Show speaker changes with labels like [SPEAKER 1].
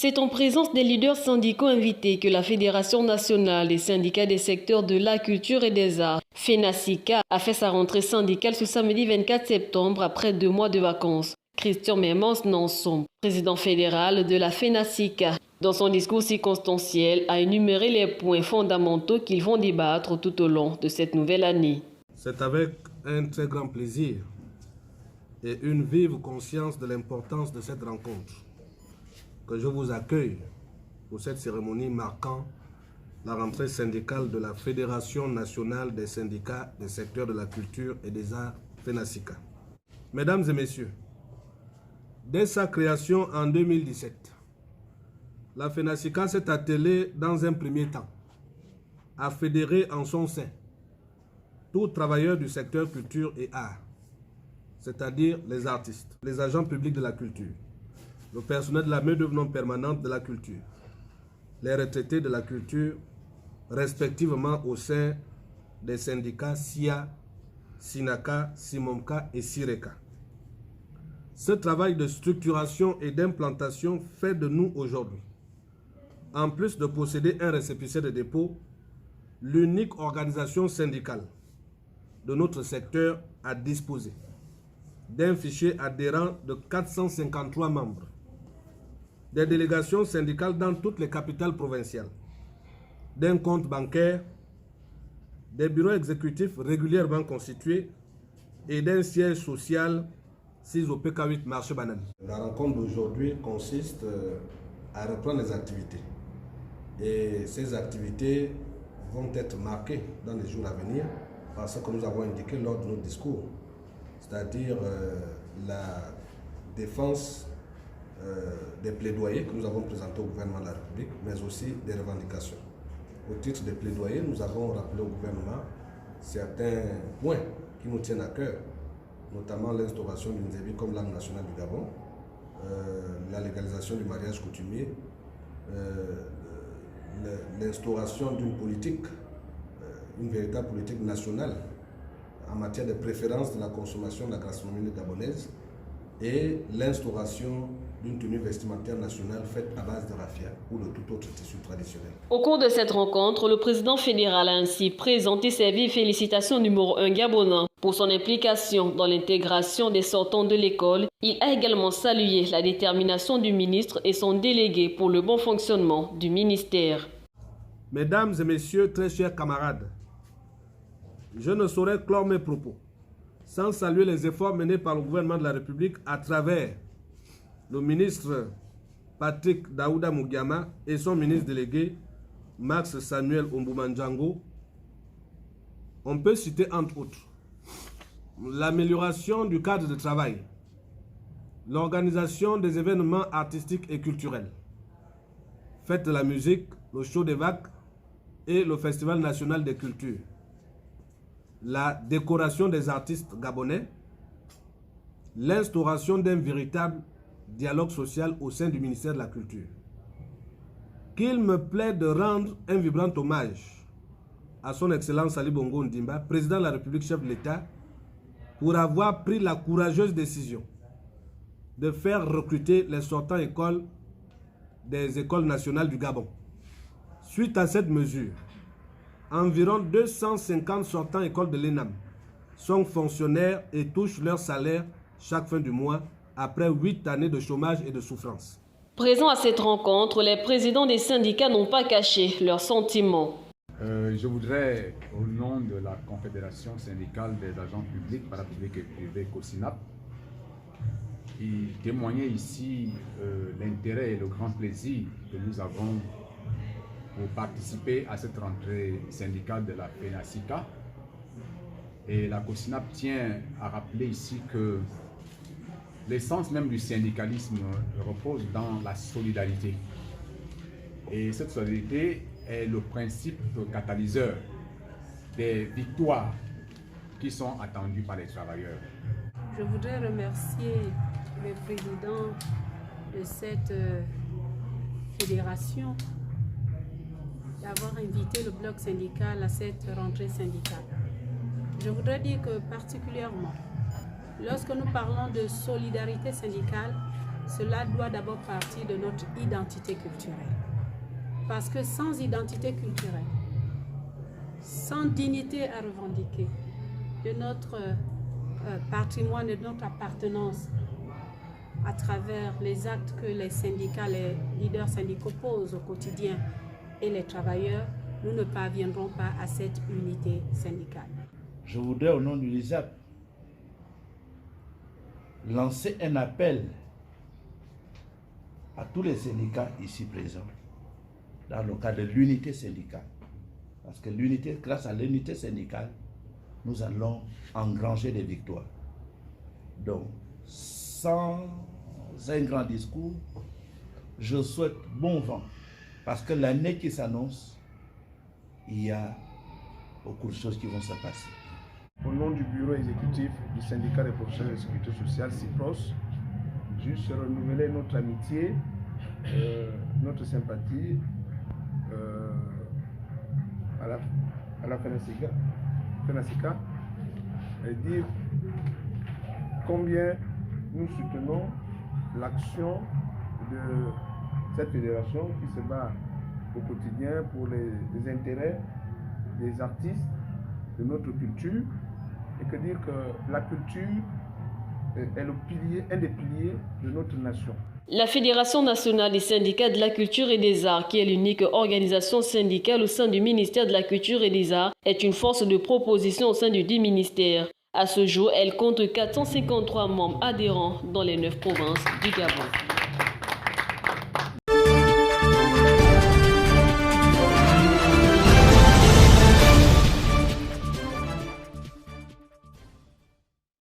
[SPEAKER 1] C'est en présence des leaders syndicaux invités que la Fédération nationale des syndicats des secteurs de la culture et des arts, FENASICA, a fait sa rentrée syndicale ce samedi 24 septembre après 2 mois de vacances. Christian Mermans Nanson, président fédéral de la FENASICA, dans son discours circonstanciel, a énuméré les points fondamentaux qu'ils vont débattre tout au long de cette nouvelle année.
[SPEAKER 2] C'est avec un très grand plaisir et une vive conscience de l'importance de cette rencontre que je vous accueille pour cette cérémonie marquant la rentrée syndicale de la Fédération nationale des syndicats des secteurs de la culture et des arts, FENASICA. Mesdames et messieurs, dès sa création en 2017, la FENASICA s'est attelée dans un premier temps à fédérer en son sein tous travailleurs du secteur culture et art, c'est-à-dire les artistes, les agents publics de la culture, le personnel de la main-d'œuvre non permanente de la culture, les retraités de la culture, respectivement au sein des syndicats SIA, SINACA, SIMOMCA et SIRECA. Ce travail de structuration et d'implantation fait de nous aujourd'hui, en plus de posséder un récépissé de dépôt, l'unique organisation syndicale de notre secteur à disposer d'un fichier adhérent de 453 membres, des délégations syndicales dans toutes les capitales provinciales, d'un compte bancaire, des bureaux exécutifs régulièrement constitués et d'un siège social 6 au PK8 Marché Banane. La rencontre d'aujourd'hui consiste à reprendre les activités. Et ces activités vont être marquées dans les jours à venir par ce que nous avons indiqué lors de notre discours, c'est-à-dire la défense des plaidoyers que nous avons présentés au gouvernement de la République, mais aussi des revendications. Au titre des plaidoyers, nous avons rappelé au gouvernement certains points qui nous tiennent à cœur, notamment l'instauration du Nzébi comme langue nationale du Gabon, la légalisation du mariage coutumier, l'instauration d'une politique, une véritable politique nationale en matière de préférence de la consommation de la gastronomie gabonaise et l'instauration d'une tenue vestimentaire nationale faite à base de raffia ou de tout autre tissu traditionnel.
[SPEAKER 1] Au cours de cette rencontre, le président fédéral a ainsi présenté ses vives félicitations numéro 1 gabonais pour son implication dans l'intégration des sortants de l'école. Il a également salué la détermination du ministre et son délégué pour le bon fonctionnement du ministère.
[SPEAKER 2] Mesdames et messieurs, très chers camarades, je ne saurais clore mes propos sans saluer les efforts menés par le gouvernement de la République à travers le ministre Patrick Daouda Mugiama et son ministre délégué Max Samuel Omboumanjango. On peut citer entre autres l'amélioration du cadre de travail, l'organisation des événements artistiques et culturels, Fête de la musique, le show des vagues et le Festival national des cultures, la décoration des artistes gabonais, l'instauration d'un véritable dialogue social au sein du ministère de la Culture. Qu'il me plaît de rendre un vibrant hommage à son Excellence Ali Bongo Ondimba, président de la République, chef de l'État, pour avoir pris la courageuse décision de faire recruter les sortants écoles des écoles nationales du Gabon. Suite à cette mesure, environ 250 sortants écoles de l'ENAM sont fonctionnaires et touchent leur salaire chaque fin du mois après 8 années de chômage et de souffrance.
[SPEAKER 1] Présents à cette rencontre, les présidents des syndicats n'ont pas caché leurs sentiments.
[SPEAKER 3] Je voudrais, au nom de la Confédération syndicale des agents publics, parapublics et privés, COSINAP, témoigner ici l'intérêt et le grand plaisir que nous avons pour participer à cette rentrée syndicale de la FENASICA. Et la COSINAP tient à rappeler ici que l'essence même du syndicalisme repose dans la solidarité. Et cette solidarité est le principe catalyseur des victoires qui sont attendues par les travailleurs.
[SPEAKER 4] Je voudrais remercier le président de cette fédération d'avoir invité le bloc syndical à cette rentrée syndicale. Je voudrais dire que particulièrement, lorsque nous parlons de solidarité syndicale, cela doit d'abord partir de notre identité culturelle. Parce que sans identité culturelle, sans dignité à revendiquer de notre patrimoine et de notre appartenance à travers les actes que les syndicats, les leaders syndicaux posent au quotidien et les travailleurs, nous ne parviendrons pas à cette unité syndicale.
[SPEAKER 5] Je voudrais au nom du LISAP lancer un appel à tous les syndicats ici présents dans le cadre de l'unité syndicale. Parce que grâce à l'unité syndicale, nous allons engranger des victoires. Donc, sans un grand discours, je souhaite bon vent. Parce que l'année qui s'annonce, il y a beaucoup de choses qui vont se passer.
[SPEAKER 6] Au nom du bureau exécutif du syndicat des professionnels de sécurité sociale, CIPROS, juste renouveler notre amitié, notre sympathie à la FENASICA et dire combien nous soutenons l'action de cette fédération qui se bat au quotidien pour les intérêts des artistes, de notre culture, et que dire que la culture est un des piliers de notre nation.
[SPEAKER 1] La Fédération nationale des syndicats de la culture et des arts, qui est l'unique organisation syndicale au sein du ministère de la culture et des arts, est une force de proposition au sein du dit ministère. À ce jour, elle compte 453 membres adhérents dans les 9 provinces du Gabon.